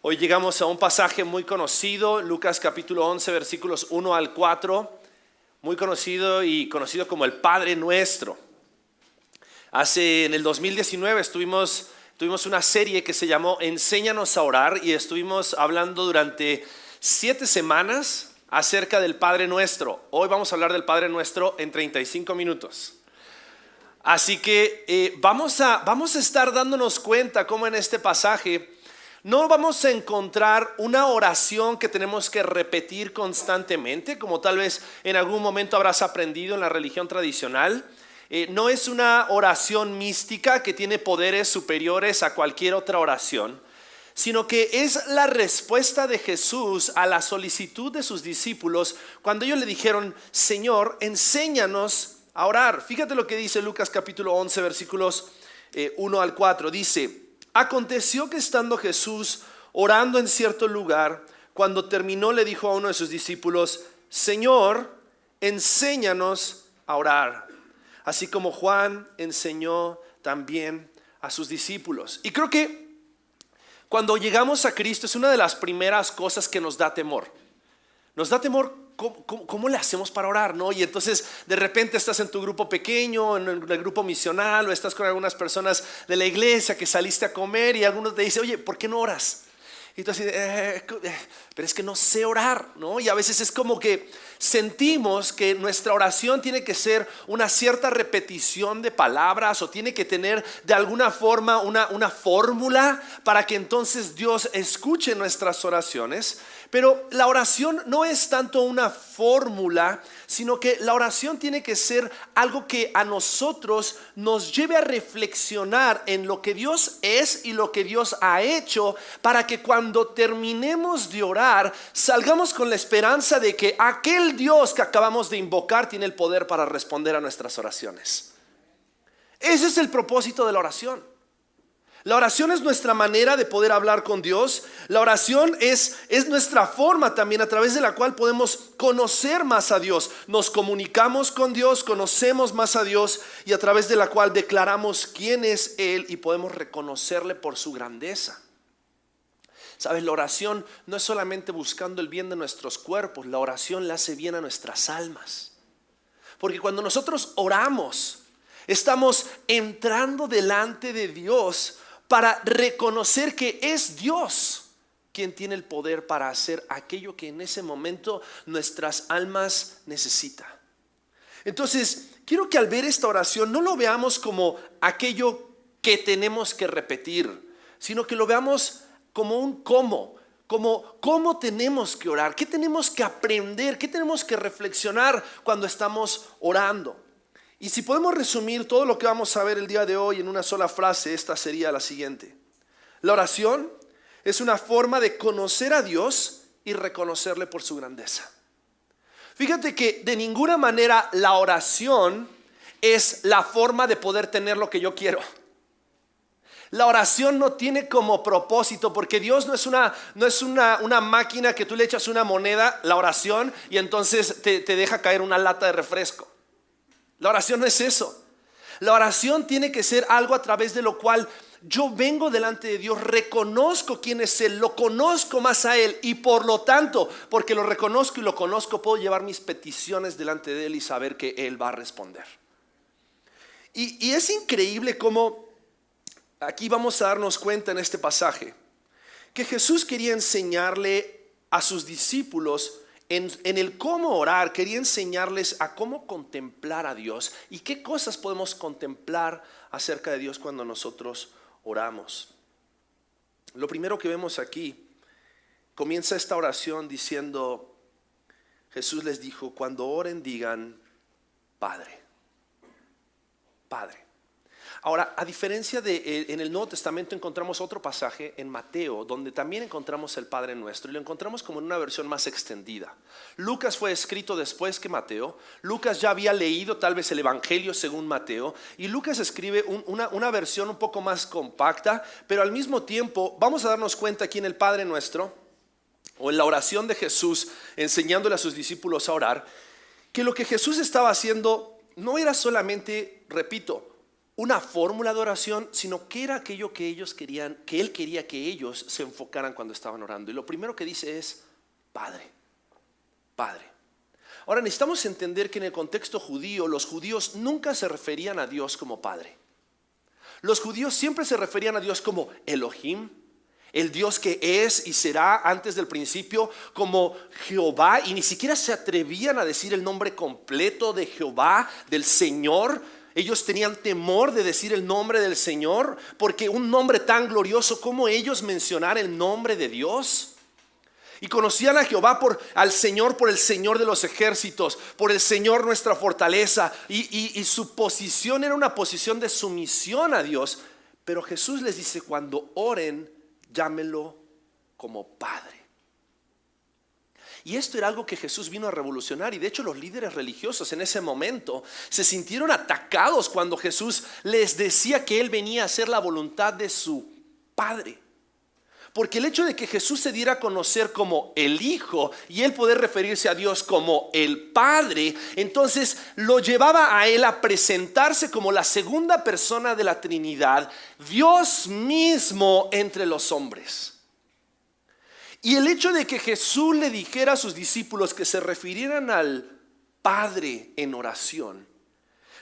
Hoy llegamos a un pasaje muy conocido, Lucas capítulo 11, versículos 1 al 4, muy conocido y conocido como el Padre Nuestro. En el 2019 tuvimos una serie que se llamó Enséñanos a orar y estuvimos hablando durante 7 semanas acerca del Padre Nuestro. Hoy vamos a hablar del Padre Nuestro en 35 minutos. Así que vamos a estar dándonos cuenta cómo en este pasaje no vamos a encontrar una oración que tenemos que repetir constantemente, como tal vez en algún momento habrás aprendido en la religión tradicional. No es una oración mística que tiene poderes superiores a cualquier otra oración, sino que es la respuesta de Jesús a la solicitud de sus discípulos cuando ellos le dijeron: Señor, enséñanos a orar. Fíjate lo que dice Lucas capítulo 11 versículos 1 al 4. Dice: aconteció que estando Jesús orando en cierto lugar, cuando terminó le dijo a uno de sus discípulos: Señor, enséñanos a orar, así como Juan enseñó también a sus discípulos. Y creo que cuando llegamos a Cristo es una de las primeras cosas que nos da temor. Nos da temor ¿cómo le hacemos para orar, ¿no? Y entonces de repente estás en tu grupo pequeño, en el grupo misional, o estás con algunas personas de la iglesia que saliste a comer y algunos te dicen: oye, ¿por qué no oras? Y tú así, pero es que no sé orar, ¿no? Y a veces es como que sentimos que nuestra oración tiene que ser una cierta repetición de palabras, o tiene que tener de alguna forma una fórmula para que entonces Dios escuche nuestras oraciones. Pero la oración no es tanto una fórmula, sino que la oración tiene que ser algo que a nosotros nos lleve a reflexionar en lo que Dios es y lo que Dios ha hecho, para que cuando terminemos de orar salgamos con la esperanza de que aquel Dios que acabamos de invocar tiene el poder para responder a nuestras oraciones. Ese es el propósito de la oración. La oración es nuestra manera de poder hablar con Dios. La oración es nuestra forma también a través de la cual podemos conocer más a Dios. Nos comunicamos con Dios, conocemos más a Dios, y a través de la cual declaramos quién es Él y podemos reconocerle por su grandeza. Sabes, la oración no es solamente buscando el bien de nuestros cuerpos, la oración le hace bien a nuestras almas. Porque cuando nosotros oramos, estamos entrando delante de Dios para reconocer que es Dios quien tiene el poder para hacer aquello que en ese momento nuestras almas necesitan. Entonces, quiero que al ver esta oración no lo veamos como aquello que tenemos que repetir, sino que lo veamos como un cómo tenemos que orar, qué tenemos que aprender, qué tenemos que reflexionar cuando estamos orando. Y si podemos resumir todo lo que vamos a ver el día de hoy en una sola frase, esta sería la siguiente: la oración es una forma de conocer a Dios y reconocerle por su grandeza. Fíjate que de ninguna manera la oración es la forma de poder tener lo que yo quiero. La oración no tiene como propósito, porque Dios no es una máquina que tú le echas una moneda, la oración, y entonces te deja caer una lata de refresco. La oración no es eso. La oración tiene que ser algo a través de lo cual yo vengo delante de Dios, reconozco quién es Él, lo conozco más a Él, y por lo tanto, porque lo reconozco y lo conozco, puedo llevar mis peticiones delante de Él y saber que Él va a responder. Y es increíble cómo aquí vamos a darnos cuenta en este pasaje que Jesús quería enseñarle a sus discípulos en el cómo orar. Quería enseñarles a cómo contemplar a Dios y qué cosas podemos contemplar acerca de Dios cuando nosotros oramos. Lo primero que vemos aquí, comienza esta oración diciendo: Jesús les dijo, cuando oren digan Padre, Padre. Ahora, a diferencia de en el Nuevo Testamento encontramos otro pasaje en Mateo donde también encontramos el Padre Nuestro, y lo encontramos como en una versión más extendida. Lucas fue escrito después que Mateo. Lucas ya había leído tal vez el Evangelio según Mateo, y Lucas escribe una versión un poco más compacta, pero al mismo tiempo vamos a darnos cuenta aquí en el Padre Nuestro, o en la oración de Jesús enseñándole a sus discípulos a orar, que lo que Jesús estaba haciendo no era solamente, repito, una fórmula de oración, sino que era aquello que ellos querían, que Él quería que ellos se enfocaran cuando estaban orando. Y lo primero que dice es Padre, Padre. Ahora necesitamos entender que en el contexto judío, los judíos nunca se referían a Dios como Padre. Los judíos siempre se referían a Dios como Elohim, el Dios que es y será antes del principio, como Jehová, y ni siquiera se atrevían a decir el nombre completo de Jehová, del Señor. Ellos tenían temor de decir el nombre del Señor, porque un nombre tan glorioso, ¿cómo ellos mencionar el nombre de Dios? Y conocían a Jehová al Señor por el Señor de los ejércitos, por el Señor nuestra fortaleza, y su posición era una posición de sumisión a Dios. Pero Jesús les dice, cuando oren, llámenlo como Padre. Y esto era algo que Jesús vino a revolucionar, y de hecho los líderes religiosos en ese momento se sintieron atacados cuando Jesús les decía que Él venía a hacer la voluntad de su Padre. Porque el hecho de que Jesús se diera a conocer como el Hijo y Él poder referirse a Dios como el Padre, entonces lo llevaba a Él a presentarse como la segunda persona de la Trinidad, Dios mismo entre los hombres. Y el hecho de que Jesús le dijera a sus discípulos que se refirieran al Padre en oración,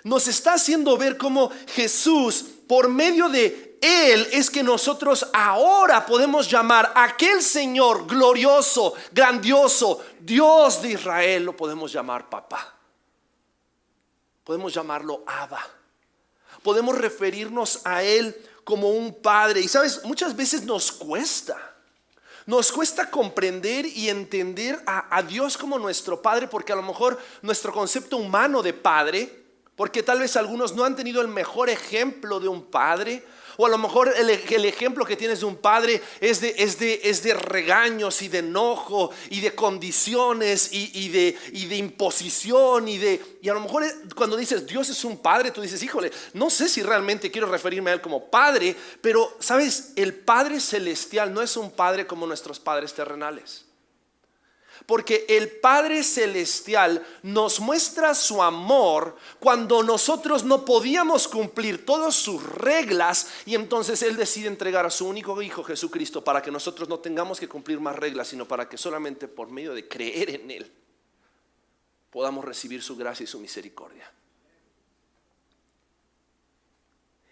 nos está haciendo ver cómo Jesús, por medio de Él, es que nosotros ahora podemos llamar a aquel Señor glorioso, grandioso, Dios de Israel, lo podemos llamar Papá. Podemos llamarlo Abba. Podemos referirnos a Él como un Padre. Y sabes, muchas veces nos cuesta comprender y entender a Dios como nuestro Padre, porque a lo mejor nuestro concepto humano de Padre, porque tal vez algunos no han tenido el mejor ejemplo de un padre, o a lo mejor el ejemplo que tienes de un padre es de regaños y de enojo y de condiciones y de imposición y a lo mejor cuando dices Dios es un padre, tú dices, híjole, no sé si realmente quiero referirme a Él como padre, pero sabes, el Padre celestial no es un padre como nuestros padres terrenales. Porque el Padre celestial nos muestra su amor cuando nosotros no podíamos cumplir todas sus reglas, y entonces Él decide entregar a su único Hijo Jesucristo para que nosotros no tengamos que cumplir más reglas, sino para que solamente por medio de creer en Él podamos recibir su gracia y su misericordia.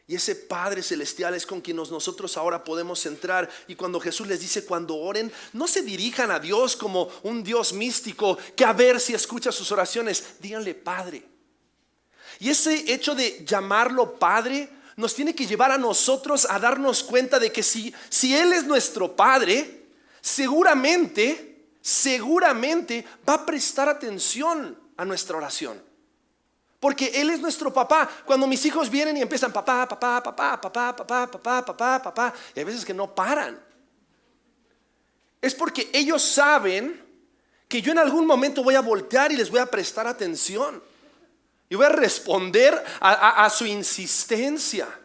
Y ese Padre celestial es con quien nosotros ahora podemos entrar. Y cuando Jesús les dice cuando oren, no se dirijan a Dios como un Dios místico que a ver si escucha sus oraciones. Díganle Padre. Y ese hecho de llamarlo Padre nos tiene que llevar a nosotros a darnos cuenta de que si Él es nuestro Padre, seguramente va a prestar atención a nuestra oración. Porque Él es nuestro papá. Cuando mis hijos vienen y empiezan papá, papá, papá, papá, papá, papá, papá, papá, y hay veces que no paran, es porque ellos saben que yo en algún momento voy a voltear y les voy a prestar atención y voy a responder a su insistencia.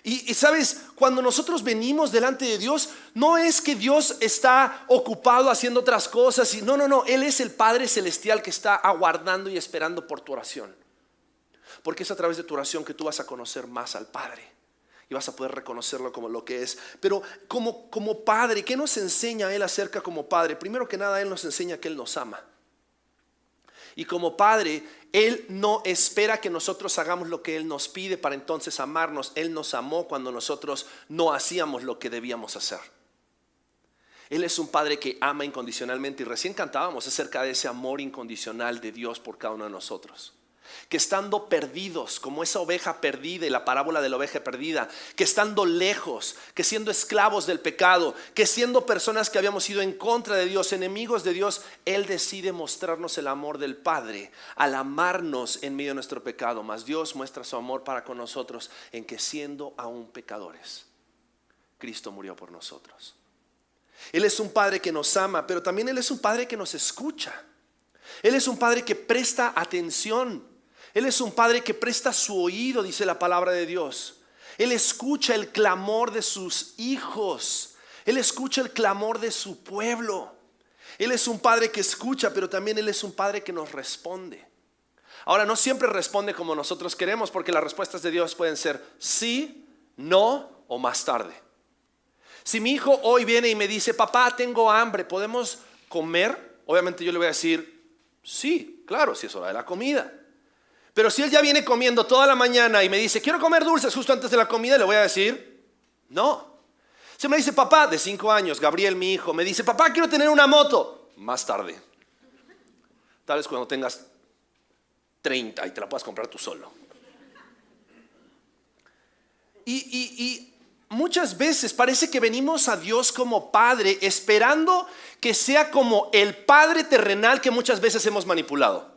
Y sabes, cuando nosotros venimos delante de Dios, no es que Dios está ocupado haciendo otras cosas. No, Él es el Padre celestial que está aguardando y esperando por tu oración. Porque es a través de tu oración que tú vas a conocer más al Padre y vas a poder reconocerlo como lo que es. Pero como Padre, ¿qué nos enseña Él acerca como Padre? Primero que nada, Él nos enseña que Él nos ama. Y como Padre, Él no espera que nosotros hagamos lo que Él nos pide para entonces amarnos. Él nos amó cuando nosotros no hacíamos lo que debíamos hacer. Él es un Padre que ama incondicionalmente, y recién cantábamos acerca de ese amor incondicional de Dios por cada uno de nosotros. Que estando perdidos, como esa oveja perdida y la parábola de la oveja perdida, que estando lejos, que siendo esclavos del pecado, que siendo personas que habíamos ido en contra de Dios, enemigos de Dios, Él decide mostrarnos el amor del Padre al amarnos en medio de nuestro pecado. Mas Dios muestra su amor para con nosotros en que siendo aún pecadores, Cristo murió por nosotros. Él es un Padre que nos ama, pero también Él es un Padre que nos escucha. Él es un Padre que presta atención. Él es un Padre que presta su oído, dice la palabra de Dios. Él escucha el clamor de sus hijos. Él escucha el clamor de su pueblo. Él es un Padre que escucha, pero también Él es un Padre que nos responde. Ahora, no siempre responde como nosotros queremos, porque las respuestas de Dios pueden ser sí, no o más tarde. Si mi hijo hoy viene y me dice, papá, tengo hambre, ¿podemos comer? Obviamente yo le voy a decir, sí, claro, si es hora de la comida. Pero si él ya viene comiendo toda la mañana y me dice, quiero comer dulces justo antes de la comida, le voy a decir, no. Si me dice, papá, de 5 años, Gabriel, mi hijo, me dice, papá, quiero tener una moto, más tarde. Tal vez cuando tengas 30 y te la puedas comprar tú solo. Y muchas veces parece que venimos a Dios como Padre esperando que sea como el Padre terrenal que muchas veces hemos manipulado.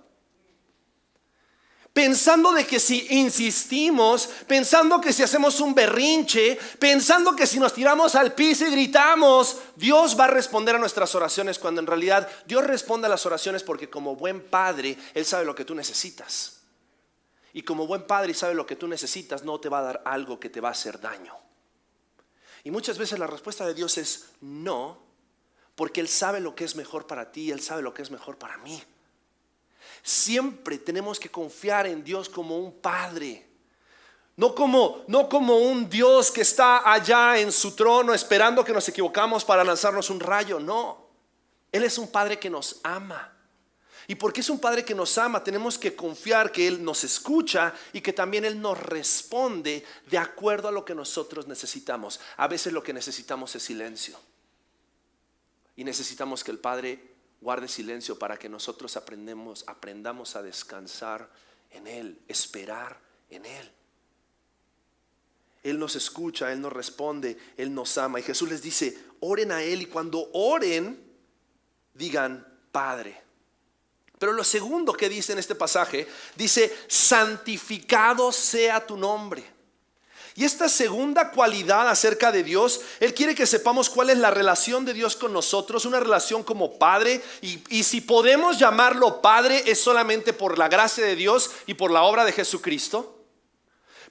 Pensando de que si insistimos, pensando que si hacemos un berrinche, pensando que si nos tiramos al piso y gritamos, Dios va a responder a nuestras oraciones, cuando en realidad Dios responde a las oraciones porque como buen Padre, Él sabe lo que tú necesitas. Y como buen Padre y sabe lo que tú necesitas, no te va a dar algo que te va a hacer daño. Y muchas veces la respuesta de Dios es no, porque Él sabe lo que es mejor para ti, Él sabe lo que es mejor para mí. Siempre tenemos que confiar en Dios como un Padre, no como un Dios que está allá en su trono esperando que nos equivocamos para lanzarnos un rayo. No, Él es un Padre que nos ama. Y porque es un Padre que nos ama, tenemos que confiar que Él nos escucha y que también Él nos responde de acuerdo a lo que nosotros necesitamos. A veces lo que necesitamos es silencio, y necesitamos que el Padre guarde silencio para que nosotros aprendamos a descansar en Él, esperar en Él. Él nos escucha, Él nos responde, Él nos ama. Y Jesús les dice, oren a Él, y cuando oren, digan Padre. Pero lo segundo que dice en este pasaje, dice, santificado sea tu nombre. Y esta segunda cualidad acerca de Dios, Él quiere que sepamos cuál es la relación de Dios con nosotros, una relación como Padre. Y si podemos llamarlo Padre, es solamente por la gracia de Dios y por la obra de Jesucristo.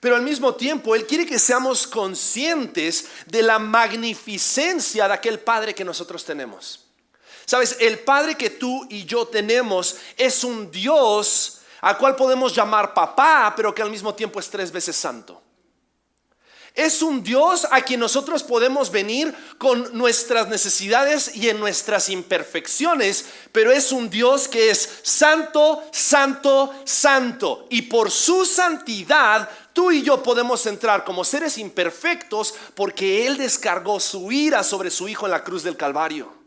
Pero al mismo tiempo, Él quiere que seamos conscientes de la magnificencia de aquel Padre que nosotros tenemos. Sabes, el Padre que tú y yo tenemos es un Dios al cual podemos llamar papá, pero que al mismo tiempo es 3 veces santo. Es un Dios a quien nosotros podemos venir con nuestras necesidades y en nuestras imperfecciones, pero es un Dios que es santo, santo, santo. Y por su santidad, tú y yo podemos entrar como seres imperfectos, porque Él descargó su ira sobre su Hijo en la cruz del Calvario.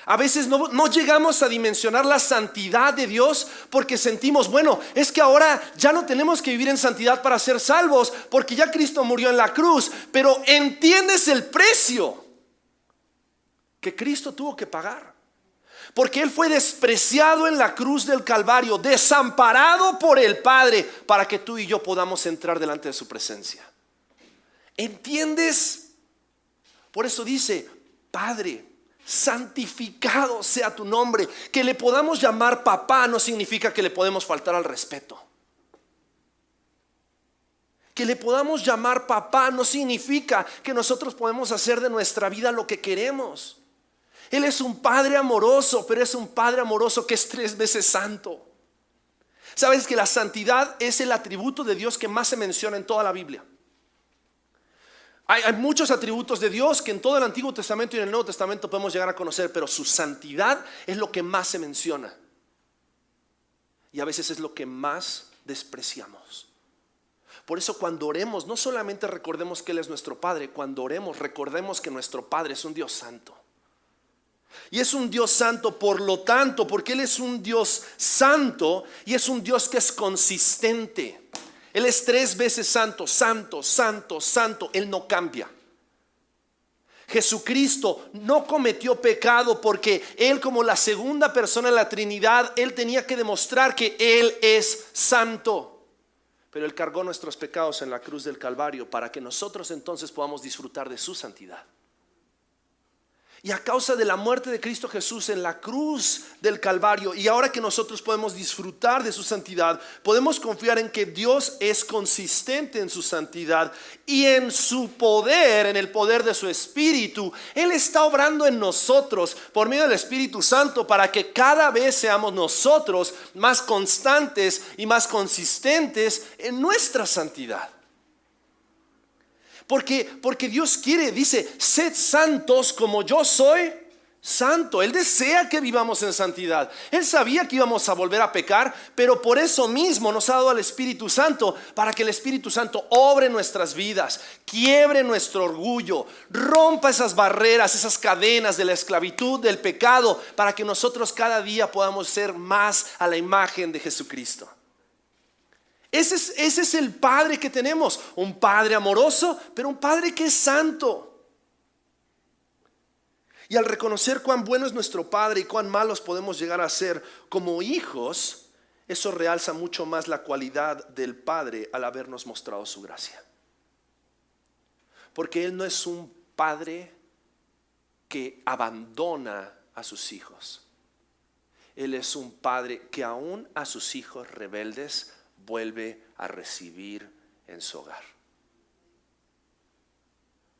A veces no llegamos a dimensionar la santidad de Dios porque sentimos, bueno, es que ahora ya no tenemos que vivir en santidad para ser salvos, porque ya Cristo murió en la cruz. Pero entiendes el precio que Cristo tuvo que pagar, porque Él fue despreciado en la cruz del Calvario, desamparado por el Padre, para que tú y yo podamos entrar delante de su presencia. ¿Entiendes? Por eso dice, Padre, santificado sea tu nombre. Que le podamos llamar papá no significa que le podemos faltar al respeto. Que le podamos llamar papá no significa que nosotros podemos hacer de nuestra vida lo que queremos. Él es un Padre amoroso, pero es un Padre amoroso que es 3 veces santo. ¿Sabes que la santidad es el atributo de Dios que más se menciona en toda la Biblia? Hay muchos atributos de Dios que en todo el Antiguo Testamento y en el Nuevo Testamento podemos llegar a conocer, pero su santidad es lo que más se menciona. Y a veces es lo que más despreciamos. Por eso cuando oremos, no solamente recordemos que Él es nuestro Padre, cuando oremos recordemos que nuestro Padre es un Dios santo. Y es un Dios santo por lo tanto, porque Él es un Dios santo y es un Dios que es consistente. Él es 3 veces santo, santo, santo, santo. Él no cambia. Jesucristo no cometió pecado porque Él, como la segunda persona de la Trinidad, Él tenía que demostrar que Él es santo. Pero Él cargó nuestros pecados en la cruz del Calvario para que nosotros entonces podamos disfrutar de su santidad. Y a causa de la muerte de Cristo Jesús en la cruz del Calvario, y ahora que nosotros podemos disfrutar de su santidad, podemos confiar en que Dios es consistente en su santidad y en su poder, en el poder de su Espíritu. Él está obrando en nosotros por medio del Espíritu Santo para que cada vez seamos nosotros más constantes y más consistentes en nuestra santidad. Porque Dios quiere, dice, sed santos como yo soy santo. Él desea que vivamos en santidad. Él sabía que íbamos a volver a pecar, pero por eso mismo nos ha dado al Espíritu Santo, para que el Espíritu Santo obre en nuestras vidas, quiebre nuestro orgullo, rompa esas barreras, esas cadenas de la esclavitud, del pecado, para que nosotros cada día podamos ser más a la imagen de Jesucristo. Ese es el Padre que tenemos, un Padre amoroso, pero un Padre que es santo. Y al reconocer cuán bueno es nuestro Padre y cuán malos podemos llegar a ser como hijos, eso realza mucho más la cualidad del Padre al habernos mostrado su gracia. Porque Él no es un Padre que abandona a sus hijos. Él es un Padre que aún a sus hijos rebeldes vuelve a recibir en su hogar.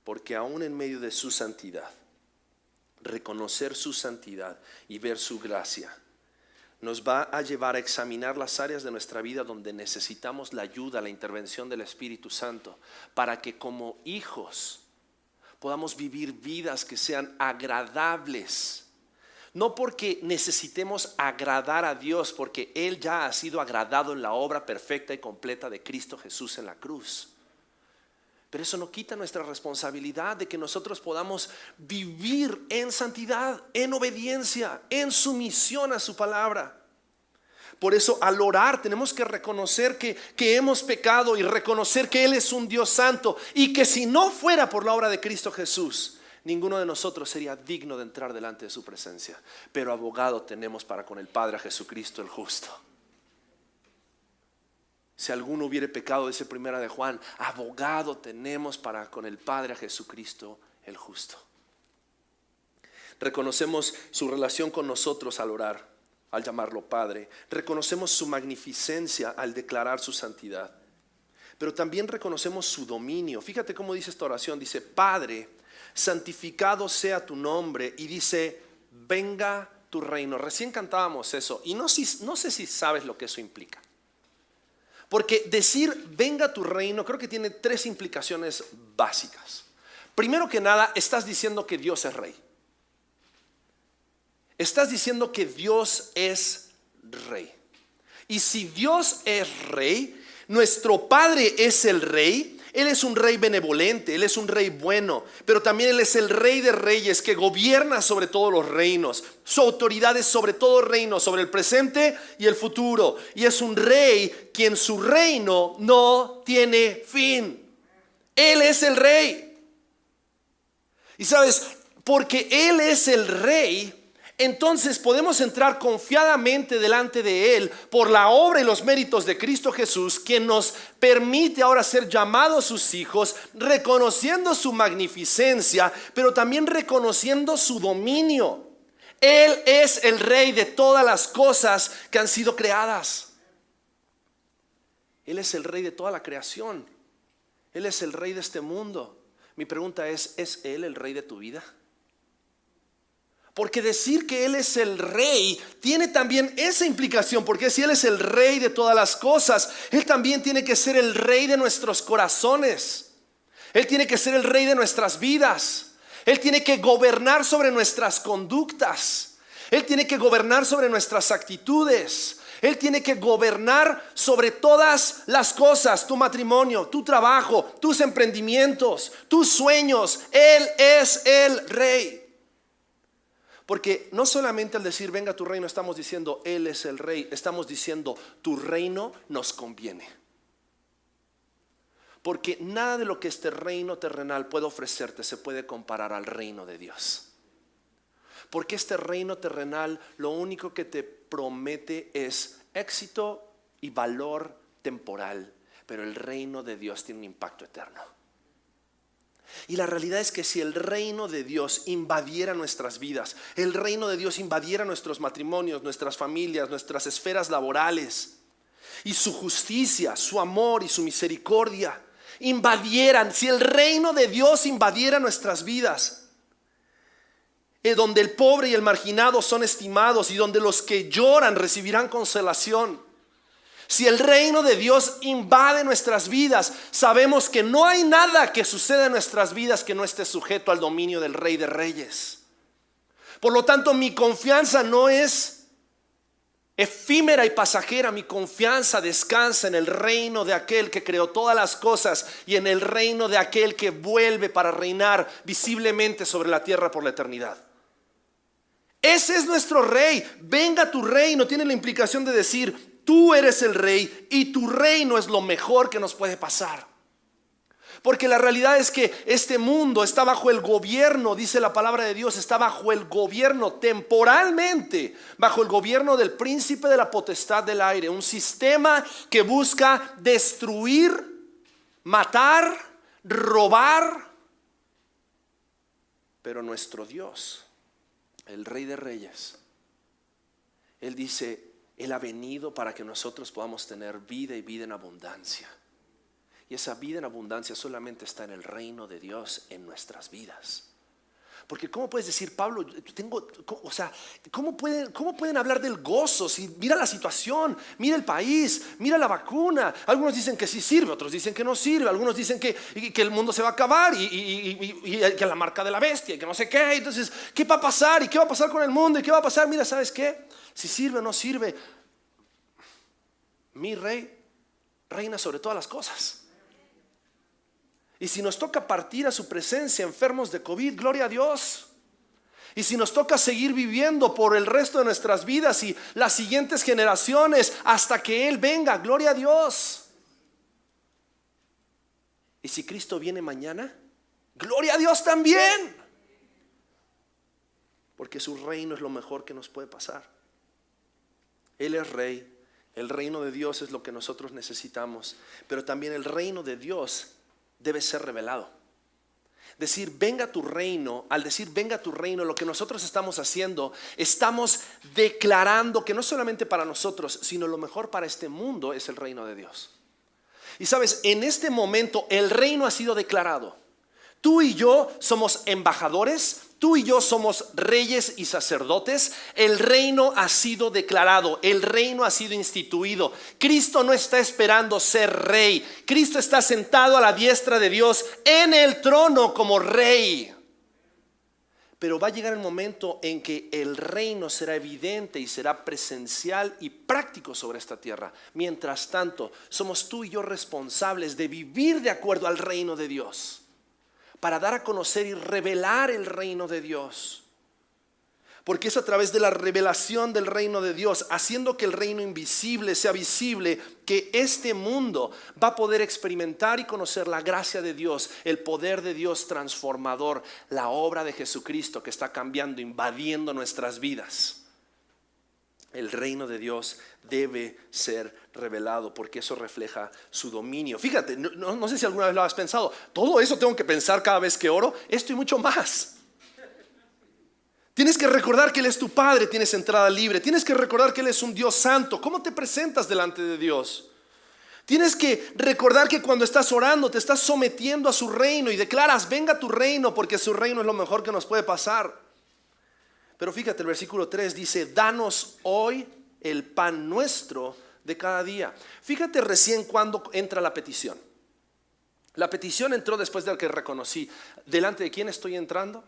Porque aún en medio de su santidad, reconocer su santidad y ver su gracia nos va a llevar a examinar las áreas de nuestra vida donde necesitamos la ayuda, la intervención del Espíritu Santo, para que como hijos podamos vivir vidas que sean agradables. No porque necesitemos agradar a Dios, porque Él ya ha sido agradado en la obra perfecta y completa de Cristo Jesús en la cruz. Pero eso no quita nuestra responsabilidad de que nosotros podamos vivir en santidad, en obediencia, en sumisión a su palabra. Por eso al orar tenemos que reconocer que hemos pecado y reconocer que Él es un Dios santo, y que si no fuera por la obra de Cristo Jesús, ninguno de nosotros sería digno de entrar delante de su presencia. Pero abogado tenemos para con el Padre, a Jesucristo el justo. Si alguno hubiere pecado, dice Primera de Juan, abogado tenemos para con el Padre, a Jesucristo el justo. Reconocemos su relación con nosotros al orar, al llamarlo Padre. Reconocemos su magnificencia al declarar su santidad. Pero también reconocemos su dominio. Fíjate cómo dice esta oración. Dice: Padre, santificado sea tu nombre. Y dice: venga tu reino. Recién cantábamos eso, y no sé si sabes lo que eso implica. Porque decir venga tu reino creo que tiene tres implicaciones básicas. Primero que nada, estás diciendo que Dios es rey. Estás diciendo que Dios es rey. Y si Dios es rey, nuestro Padre es el rey. Él es un rey benevolente, Él es un rey bueno, pero también Él es el Rey de reyes que gobierna sobre todos los reinos. Su autoridad es sobre todo reino, sobre el presente y el futuro. Y es un rey quien su reino no tiene fin. Él es el rey. Y sabes, porque Él es el rey, entonces podemos entrar confiadamente delante de Él por la obra y los méritos de Cristo Jesús, quien nos permite ahora ser llamados sus hijos, reconociendo su magnificencia, pero también reconociendo su dominio. Él es el rey de todas las cosas que han sido creadas. Él es el rey de toda la creación. Él es el rey de este mundo. Mi pregunta ¿es Él el rey de tu vida? Porque decir que Él es el rey tiene también esa implicación, porque si Él es el rey de todas las cosas, Él también tiene que ser el rey de nuestros corazones. Él tiene que ser el rey de nuestras vidas. Él tiene que gobernar sobre nuestras conductas. Él tiene que gobernar sobre nuestras actitudes. Él tiene que gobernar sobre todas las cosas, tu matrimonio, tu trabajo, tus emprendimientos, tus sueños. Él es el rey. Porque no solamente al decir venga tu reino estamos diciendo Él es el rey, estamos diciendo tu reino nos conviene. Porque nada de lo que este reino terrenal puede ofrecerte se puede comparar al reino de Dios. Porque este reino terrenal lo único que te promete es éxito y valor temporal, pero el reino de Dios tiene un impacto eterno. Y la realidad es que si el reino de Dios invadiera nuestras vidas, el reino de Dios invadiera nuestros matrimonios, nuestras familias, nuestras esferas laborales, y su justicia, su amor y su misericordia invadieran, si el reino de Dios invadiera nuestras vidas, donde el pobre y el marginado son estimados y donde los que lloran recibirán consolación. Si el reino de Dios invade nuestras vidas, sabemos que no hay nada que suceda en nuestras vidas que no esté sujeto al dominio del Rey de Reyes. Por lo tanto, mi confianza no es efímera y pasajera. Mi confianza descansa en el reino de aquel que creó todas las cosas y en el reino de aquel que vuelve para reinar visiblemente sobre la tierra por la eternidad. Ese es nuestro rey. Venga tu reino tiene la implicación de decir: tú eres el rey y tu reino es lo mejor que nos puede pasar. Porque la realidad es que este mundo está bajo el gobierno, dice la palabra de Dios, está bajo el gobierno temporalmente, bajo el gobierno del príncipe de la potestad del aire. Un sistema que busca destruir, matar, robar. Pero nuestro Dios, el Rey de Reyes, Él dice: Él ha venido para que nosotros podamos tener vida y vida en abundancia. Y esa vida en abundancia solamente está en el reino de Dios en nuestras vidas. Porque ¿cómo puedes decir, Pablo, ¿cómo pueden hablar del gozo? Si mira la situación, mira el país, mira la vacuna. Algunos dicen que sí sirve, otros dicen que no sirve. Algunos dicen que el mundo se va a acabar y que la marca de la bestia y que no sé qué. Entonces, ¿qué va a pasar? ¿Y qué va a pasar con el mundo? ¿Y qué va a pasar? Mira, ¿sabes qué? Si sirve o no sirve, mi rey reina sobre todas las cosas. Y si nos toca partir a su presencia enfermos de COVID, gloria a Dios. Y si nos toca seguir viviendo por el resto de nuestras vidas y las siguientes generaciones hasta que Él venga, gloria a Dios. Y si Cristo viene mañana, gloria a Dios también. Porque su reino es lo mejor que nos puede pasar. Él es rey. El reino de Dios es lo que nosotros necesitamos. Pero también el reino de Dios debe ser revelado. Decir venga tu reino, al decir venga tu reino, lo que nosotros estamos haciendo, estamos declarando que no solamente para nosotros, sino lo mejor para este mundo es el reino de Dios. Y sabes, en este momento el reino ha sido declarado. Tú y yo somos embajadores, tú y yo somos reyes y sacerdotes. El reino ha sido declarado, el reino ha sido instituido. Cristo no está esperando ser rey. Cristo está sentado a la diestra de Dios en el trono como rey. Pero va a llegar el momento en que el reino será evidente y será presencial y práctico sobre esta tierra. Mientras tanto, somos tú y yo responsables de vivir de acuerdo al reino de Dios, para dar a conocer y revelar el reino de Dios. Porque es a través de la revelación del reino de Dios, haciendo que el reino invisible sea visible, que este mundo va a poder experimentar y conocer la gracia de Dios, el poder de Dios transformador, la obra de Jesucristo que está cambiando, invadiendo nuestras vidas. El reino de Dios debe ser revelado porque eso refleja su dominio. Fíjate, no sé si alguna vez lo has pensado. Todo eso tengo que pensar cada vez que oro. Esto y mucho más. Tienes que recordar que Él es tu Padre, tienes entrada libre. Tienes que recordar que Él es un Dios santo. ¿Cómo te presentas delante de Dios? Tienes que recordar que cuando estás orando te estás sometiendo a su reino y declaras venga tu reino, porque su reino es lo mejor que nos puede pasar. Pero fíjate, el versículo 3 dice: danos hoy el pan nuestro de cada día. Fíjate recién cuando entra la petición. La petición entró después de que reconocí delante de quién estoy entrando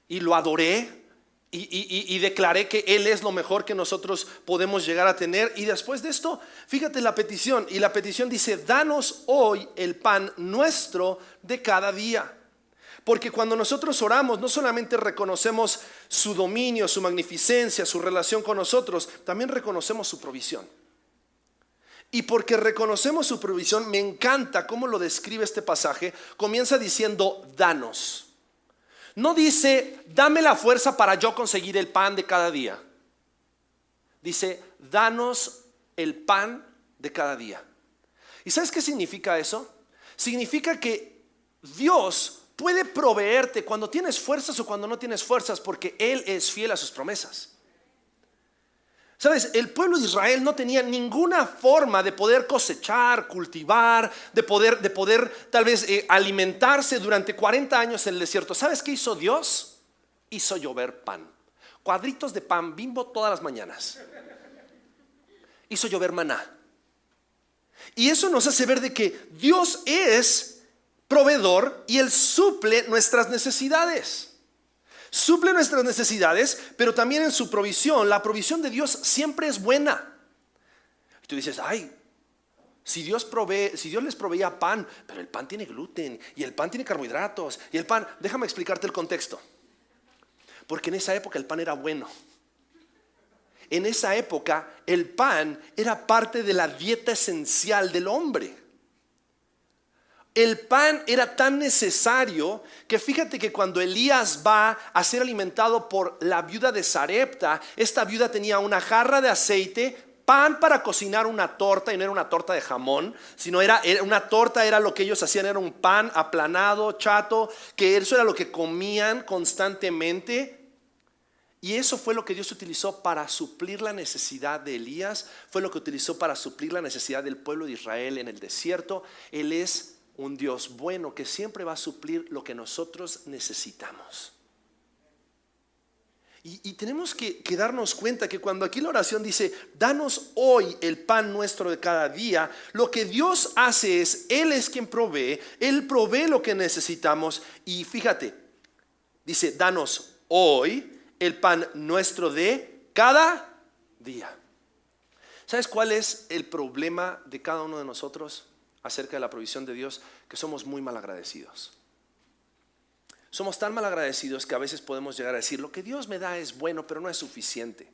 y lo adoré y declaré que Él es lo mejor que nosotros podemos llegar a tener. Y después de esto, fíjate la petición, y la petición dice: danos hoy el pan nuestro de cada día. Porque cuando nosotros oramos, no solamente reconocemos su dominio, su magnificencia, su relación con nosotros, también reconocemos su provisión. Y porque reconocemos su provisión, me encanta cómo lo describe este pasaje. Comienza diciendo danos. No dice dame la fuerza para yo conseguir el pan de cada día. Dice danos el pan de cada día. ¿Y sabes qué significa eso? Significa que Dios puede proveerte cuando tienes fuerzas o cuando no tienes fuerzas, porque Él es fiel a sus promesas. ¿Sabes? El pueblo de Israel no tenía ninguna forma de poder cosechar, cultivar, de poder tal vez alimentarse durante 40 años en el desierto. ¿Sabes qué hizo Dios? Hizo llover pan. Cuadritos de pan Bimbo todas las mañanas. Hizo llover maná. Y eso nos hace ver de que Dios es proveedor y Él suple nuestras necesidades. Suple nuestras necesidades, pero también en su provisión. La provisión de Dios siempre es buena. Y tú dices, ay, si Dios les proveía pan, pero el pan tiene gluten y el pan tiene carbohidratos y el pan, déjame explicarte el contexto. Porque en esa época el pan era bueno. En esa época el pan era parte de la dieta esencial del hombre. El pan era tan necesario que fíjate que cuando Elías va a ser alimentado por la viuda de Sarepta, esta viuda tenía una jarra de aceite, pan para cocinar una torta, y no era una torta de jamón, sino era una torta, era lo que ellos hacían, era un pan aplanado, chato, que eso era lo que comían constantemente. Y eso fue lo que Dios utilizó para suplir la necesidad de Elías, fue lo que utilizó para suplir la necesidad del pueblo de Israel en el desierto. Él es un Dios bueno que siempre va a suplir lo que nosotros necesitamos. Y tenemos que darnos cuenta que cuando aquí la oración dice, danos hoy el pan nuestro de cada día, lo que Dios hace es, Él es quien provee, Él provee lo que necesitamos. Y fíjate, dice, danos hoy el pan nuestro de cada día. ¿Sabes cuál es el problema de cada uno de nosotros acerca de la provisión de Dios? Que somos muy mal agradecidos. Somos tan mal agradecidos que a veces podemos llegar a decir, lo que Dios me da es bueno, pero no es suficiente.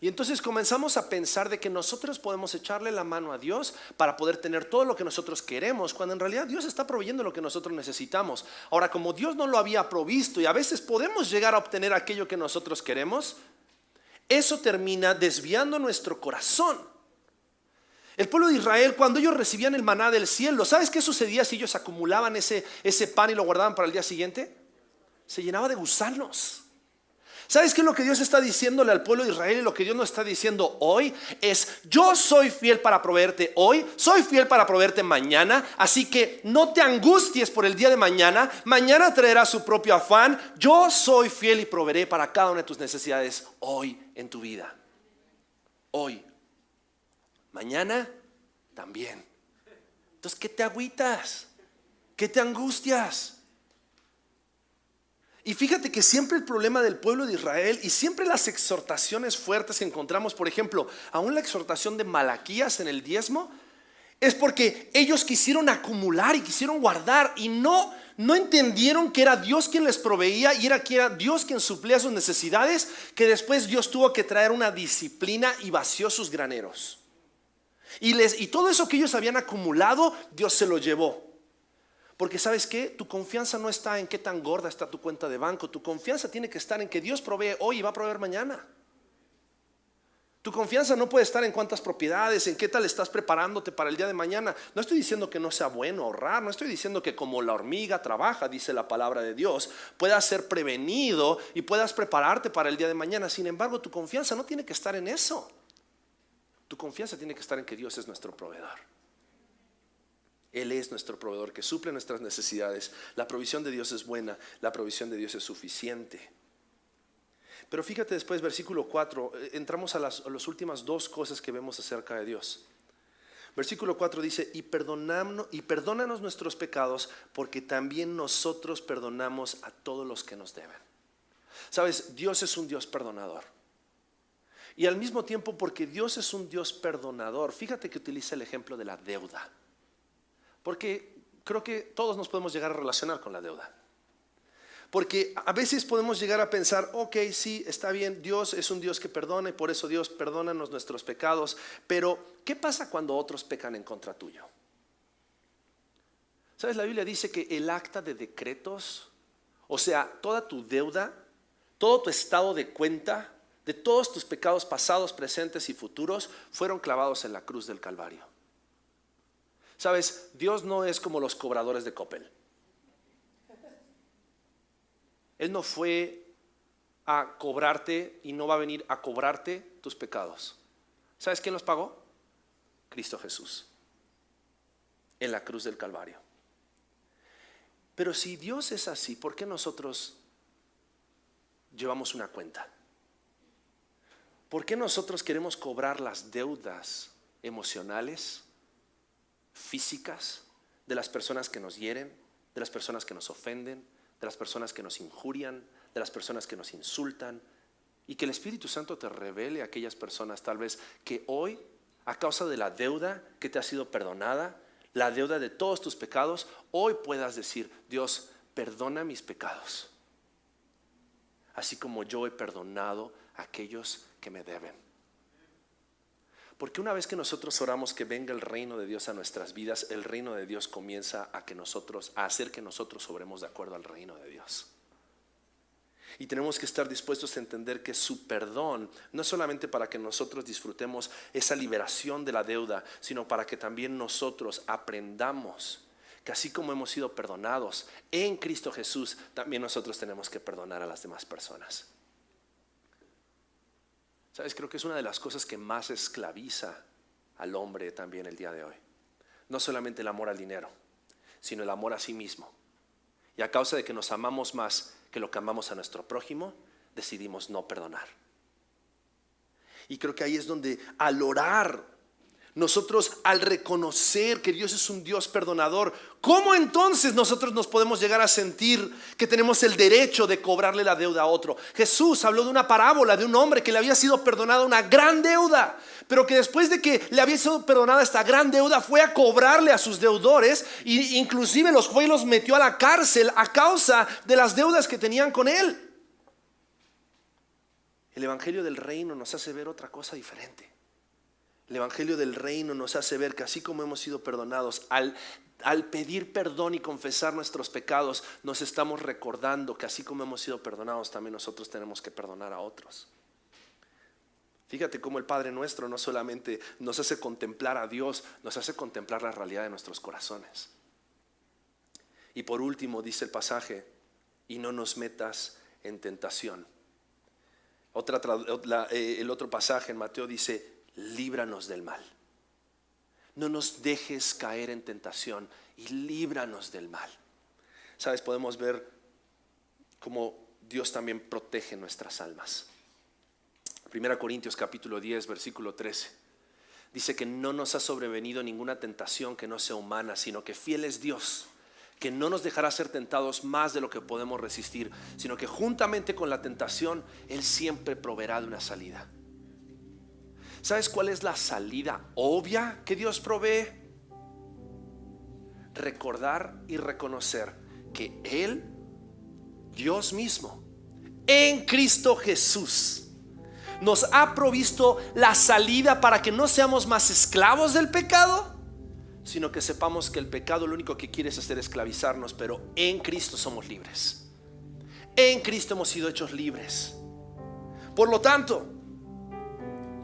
Y entonces comenzamos a pensar de que nosotros podemos echarle la mano a Dios para poder tener todo lo que nosotros queremos, cuando en realidad Dios está proveyendo lo que nosotros necesitamos. Ahora, como Dios no lo había provisto y a veces podemos llegar a obtener aquello que nosotros queremos, eso termina desviando nuestro corazón. El pueblo de Israel, cuando ellos recibían el maná del cielo, ¿sabes qué sucedía si ellos acumulaban ese pan y lo guardaban para el día siguiente? Se llenaba de gusanos. ¿Sabes qué es lo que Dios está diciéndole al pueblo de Israel? Y lo que Dios nos está diciendo hoy es, yo soy fiel para proveerte hoy, soy fiel para proveerte mañana, así que no te angusties por el día de mañana, mañana traerá su propio afán. Yo soy fiel y proveeré para cada una de tus necesidades hoy en tu vida. Hoy. Mañana también. Entonces, ¿qué te agüitas? ¿Qué te angustias? Y fíjate que siempre el problema del pueblo de Israel y siempre las exhortaciones fuertes que encontramos, por ejemplo, aún la exhortación de Malaquías en el diezmo, es porque ellos quisieron acumular y quisieron guardar y no entendieron que era Dios quien les proveía y que era Dios quien suplía sus necesidades, que después Dios tuvo que traer una disciplina y vació sus graneros. Y todo eso que ellos habían acumulado, Dios se lo llevó. Porque ¿sabes qué? Tu confianza no está en qué tan gorda está tu cuenta de banco. Tu confianza tiene que estar en que Dios provee hoy y va a proveer mañana. Tu confianza no puede estar en cuántas propiedades, en qué tal estás preparándote para el día de mañana. No estoy diciendo que no sea bueno ahorrar, no estoy diciendo que como la hormiga trabaja, dice la palabra de Dios, puedas ser prevenido y puedas prepararte para el día de mañana. Sin embargo, tu confianza no tiene que estar en eso. Tu confianza tiene que estar en que Dios es nuestro proveedor. Él es nuestro proveedor que suple nuestras necesidades. La provisión de Dios es buena, la provisión de Dios es suficiente. Pero fíjate después, versículo 4, entramos a las últimas dos cosas que vemos acerca de Dios. Versículo 4 dice, y perdónanos nuestros pecados, porque también nosotros perdonamos a todos los que nos deben. Sabes, Dios es un Dios perdonador. Y al mismo tiempo, porque Dios es un Dios perdonador, fíjate que utiliza el ejemplo de la deuda. Porque creo que todos nos podemos llegar a relacionar con la deuda. Porque a veces podemos llegar a pensar, ok, sí, está bien, Dios es un Dios que perdona y por eso Dios perdónanos nuestros pecados. Pero, ¿qué pasa cuando otros pecan en contra tuyo? ¿Sabes? La Biblia dice que el acta de decretos, o sea, toda tu deuda, todo tu estado de cuenta de todos tus pecados pasados, presentes y futuros fueron clavados en la cruz del Calvario. Sabes, Dios no es como los cobradores de Coppel. Él no fue a cobrarte y no va a venir a cobrarte tus pecados. ¿Sabes quién los pagó? Cristo Jesús, en la cruz del Calvario. Pero si Dios es así, ¿por qué nosotros llevamos una cuenta? ¿Por qué nosotros queremos cobrar las deudas emocionales, físicas, de las personas que nos hieren, de las personas que nos ofenden, de las personas que nos injurian, de las personas que nos insultan? Y que el Espíritu Santo te revele a aquellas personas tal vez que hoy, a causa de la deuda que te ha sido perdonada, la deuda de todos tus pecados, hoy puedas decir: Dios, perdona mis pecados, así como yo he perdonado a aquellos que me deben. Porque una vez que nosotros oramos que venga el reino de Dios a nuestras vidas, el reino de Dios comienza a hacer que nosotros obremos de acuerdo al reino de Dios. Y tenemos que estar dispuestos a entender que su perdón no es solamente para que nosotros disfrutemos esa liberación de la deuda, sino para que también nosotros aprendamos que así como hemos sido perdonados en Cristo Jesús, también nosotros tenemos que perdonar a las demás personas. ¿Sabes? Creo que es una de las cosas que más esclaviza al hombre también el día de hoy. No solamente el amor al dinero, sino el amor a sí mismo. Y a causa de que nos amamos más que lo que amamos a nuestro prójimo, decidimos no perdonar. Y creo que ahí es donde al orar, nosotros al reconocer que Dios es un Dios perdonador, ¿cómo entonces nosotros nos podemos llegar a sentir que tenemos el derecho de cobrarle la deuda a otro? Jesús habló de una parábola de un hombre que le había sido perdonada una gran deuda, pero que después de que le había sido perdonada esta gran deuda, fue a cobrarle a sus deudores, e inclusive los fue y los metió a la cárcel a causa de las deudas que tenían con él. El evangelio del reino nos hace ver otra cosa diferente. El evangelio del reino nos hace ver que así como hemos sido perdonados, al pedir perdón y confesar nuestros pecados, nos estamos recordando que así como hemos sido perdonados, también nosotros tenemos que perdonar a otros. Fíjate cómo el Padre Nuestro no solamente nos hace contemplar a Dios, nos hace contemplar la realidad de nuestros corazones. Y por último dice el pasaje: y no nos metas en tentación. El otro pasaje en Mateo dice: líbranos del mal. No nos dejes caer en tentación y líbranos del mal. Sabes, podemos ver cómo Dios también protege nuestras almas. 1 Corintios capítulo 10 versículo 13 dice que no nos ha sobrevenido ninguna tentación que no sea humana, sino que fiel es Dios, que no nos dejará ser tentados más de lo que podemos resistir, sino que juntamente con la tentación Él siempre proveerá de una salida. ¿Sabes cuál es la salida obvia que Dios provee? Recordar y reconocer que Él, Dios mismo, en Cristo Jesús, nos ha provisto la salida para que no seamos más esclavos del pecado, sino que sepamos que el pecado lo único que quiere es hacer esclavizarnos, pero en Cristo somos libres. En Cristo hemos sido hechos libres. Por lo tanto,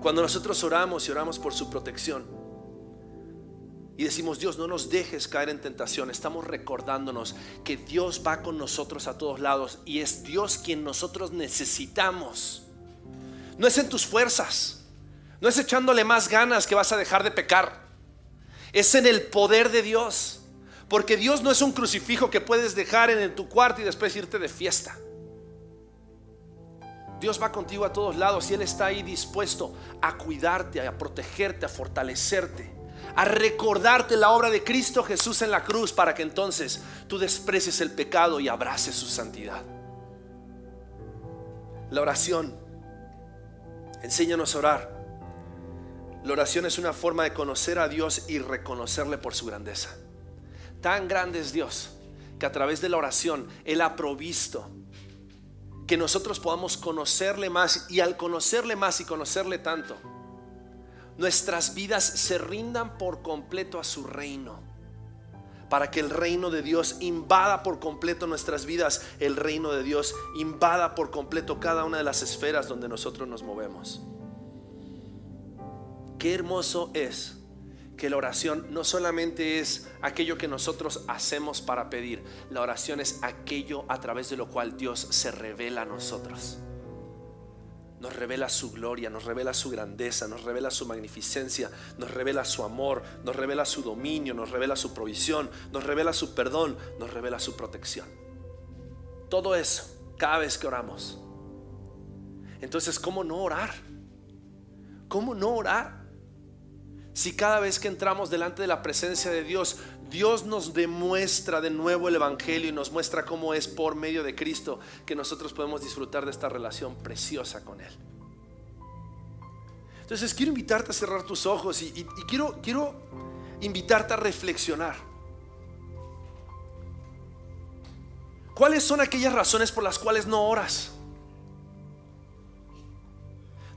cuando nosotros oramos y oramos por su protección y decimos: Dios, no nos dejes caer en tentación, estamos recordándonos que Dios va con nosotros a todos lados y es Dios quien nosotros necesitamos. No es en tus fuerzas, no es echándole más ganas que vas a dejar de pecar. Es en el poder de Dios, porque Dios no es un crucifijo que puedes dejar en tu cuarto y después irte de fiesta. Dios va contigo a todos lados y Él está ahí dispuesto a cuidarte, a protegerte, a fortalecerte, a recordarte la obra de Cristo Jesús en la cruz, para que entonces tú desprecies el pecado y abraces su santidad. La oración, enséñanos a orar. La oración es una forma de conocer a Dios y reconocerle por su grandeza. Tan grande es Dios que a través de la oración Él ha provisto que nosotros podamos conocerle más, y al conocerle más y conocerle tanto, nuestras vidas se rindan por completo a su reino, para que el reino de Dios invada por completo nuestras vidas, el reino de Dios invada por completo cada una de las esferas donde nosotros nos movemos. Qué hermoso es que la oración no solamente es aquello que nosotros hacemos para pedir, la oración es aquello a través de lo cual Dios se revela a nosotros. Nos revela su gloria, nos revela su grandeza, nos revela su magnificencia, nos revela su amor, nos revela su dominio, nos revela su provisión, nos revela su perdón, nos revela su protección. Todo eso, cada vez que oramos. Entonces, ¿cómo no orar? ¿Cómo no orar? Si cada vez que entramos delante de la presencia de Dios, Dios nos demuestra de nuevo el evangelio y nos muestra cómo es por medio de Cristo que nosotros podemos disfrutar de esta relación preciosa con Él. Entonces quiero invitarte a cerrar tus ojos y quiero invitarte a reflexionar. ¿Cuáles son aquellas razones por las cuales no oras?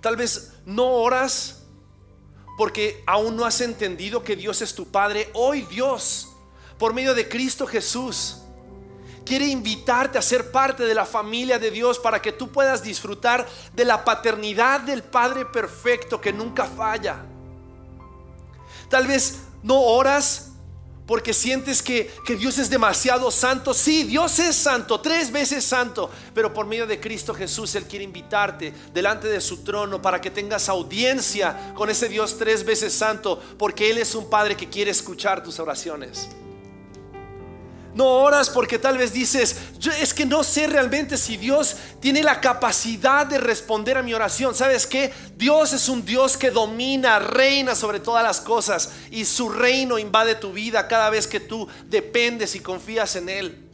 Tal vez no oras porque aún no has entendido que Dios es tu Padre. Hoy Dios, por medio de Cristo Jesús, quiere invitarte a ser parte de la familia de Dios para que tú puedas disfrutar de la paternidad del Padre perfecto que nunca falla. Tal vez no oras porque sientes que Dios es demasiado santo. Sí, Dios es santo, 3 veces santo, pero por medio de Cristo Jesús Él quiere invitarte delante de su trono para que tengas audiencia con ese Dios 3 veces santo, porque Él es un Padre que quiere escuchar tus oraciones. No oras porque tal vez dices: es que no sé realmente si Dios tiene la capacidad de responder a mi oración. ¿Sabes qué? Dios es un Dios que domina, reina sobre todas las cosas, y su reino invade tu vida cada vez que tú dependes y confías en Él.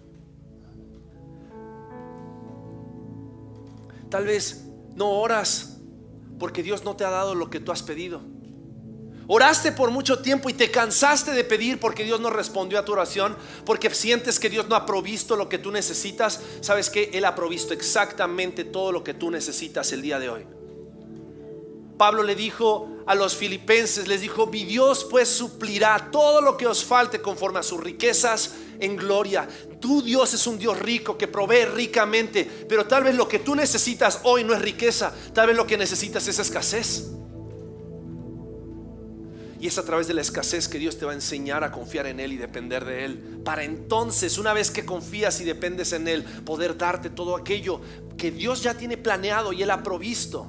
Tal vez no oras porque Dios no te ha dado lo que tú has pedido. Oraste por mucho tiempo y te cansaste de pedir porque Dios no respondió a tu oración, porque sientes que Dios no ha provisto lo que tú necesitas. ¿Sabes qué? Él ha provisto exactamente todo lo que tú necesitas el día de hoy. Pablo le dijo a los filipenses, les dijo: mi Dios pues suplirá todo lo que os falte conforme a sus riquezas en gloria. Tu Dios es un Dios rico que provee ricamente, pero tal vez lo que tú necesitas hoy no es riqueza, tal vez lo que necesitas es escasez. Y es a través de la escasez que Dios te va a enseñar a confiar en Él y depender de Él, para entonces, una vez que confías y dependes en Él, poder darte todo aquello que Dios ya tiene planeado y Él ha provisto.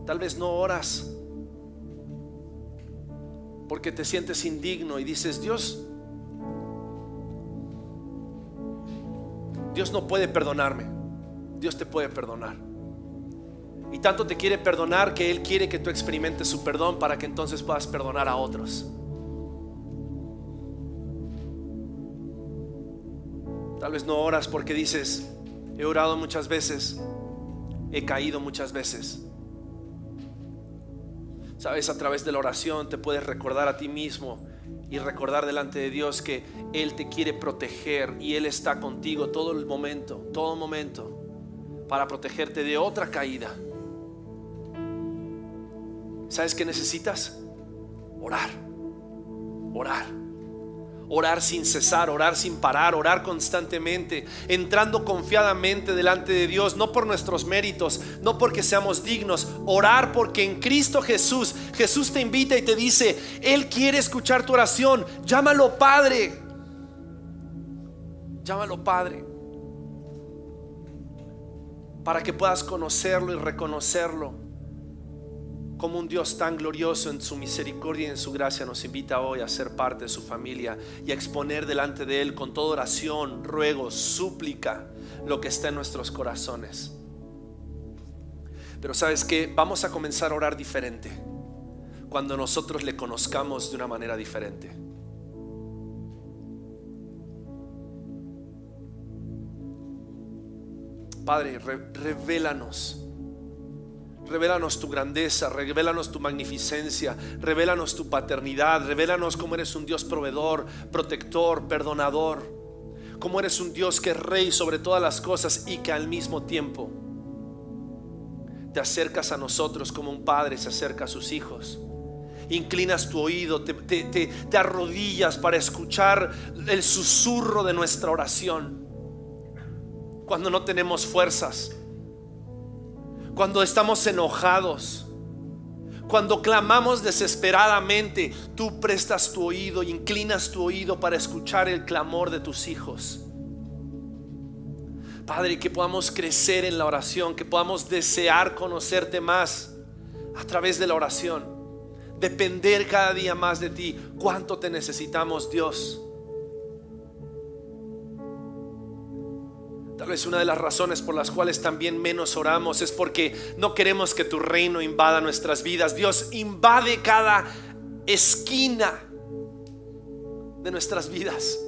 Tal vez no oras porque te sientes indigno y dices: Dios no puede perdonarme. Dios te puede perdonar. Y tanto te quiere perdonar que Él quiere que tú experimentes su perdón para que entonces puedas perdonar a otros. Tal vez no oras porque dices: he orado muchas veces, he caído muchas veces. Sabes, a través de la oración te puedes recordar a ti mismo y recordar delante de Dios que Él te quiere proteger y Él está contigo todo momento para protegerte de otra caída. ¿Sabes qué necesitas? Orar sin cesar, orar sin parar, orar constantemente, entrando confiadamente delante de Dios, no por nuestros méritos, no porque seamos dignos. Orar porque en Cristo Jesús te invita y te dice: Él quiere escuchar tu oración. Llámalo Padre, para que puedas conocerlo y reconocerlo como un Dios tan glorioso. En su misericordia y en su gracia nos invita hoy a ser parte de su familia y a exponer delante de Él con toda oración, ruego, súplica lo que está en nuestros corazones. Pero ¿sabes qué? Vamos a comenzar a orar diferente cuando nosotros le conozcamos de una manera diferente. Padre, revélanos tu grandeza, revélanos tu magnificencia, revélanos tu paternidad, revélanos cómo eres un Dios proveedor, protector, perdonador, cómo eres un Dios que es rey sobre todas las cosas y que al mismo tiempo te acercas a nosotros como un padre se acerca a sus hijos. Inclinas tu oído, te arrodillas para escuchar el susurro de nuestra oración cuando no tenemos fuerzas, cuando estamos enojados, Cuando clamamos desesperadamente, tú prestas tu oído, inclinas tu oído para escuchar el clamor de tus hijos. Padre, que podamos crecer en la oración, que podamos desear conocerte más a través de la oración, depender cada día más de ti. Cuánto te necesitamos, Dios. Tal vez una de las razones por las cuales también menos oramos es porque no queremos que tu reino invada nuestras vidas. Dios, invade cada esquina de nuestras vidas,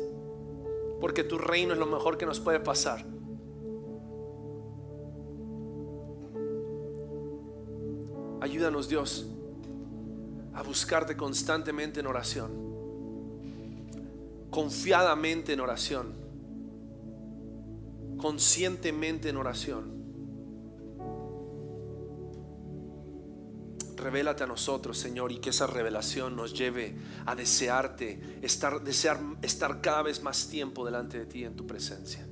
porque tu reino es lo mejor que nos puede pasar. Ayúdanos, Dios, a buscarte constantemente en oración, confiadamente en oración, conscientemente en oración. Revélate a nosotros, Señor, y que esa revelación nos lleve a desearte, desear estar cada vez más tiempo delante de ti en tu presencia.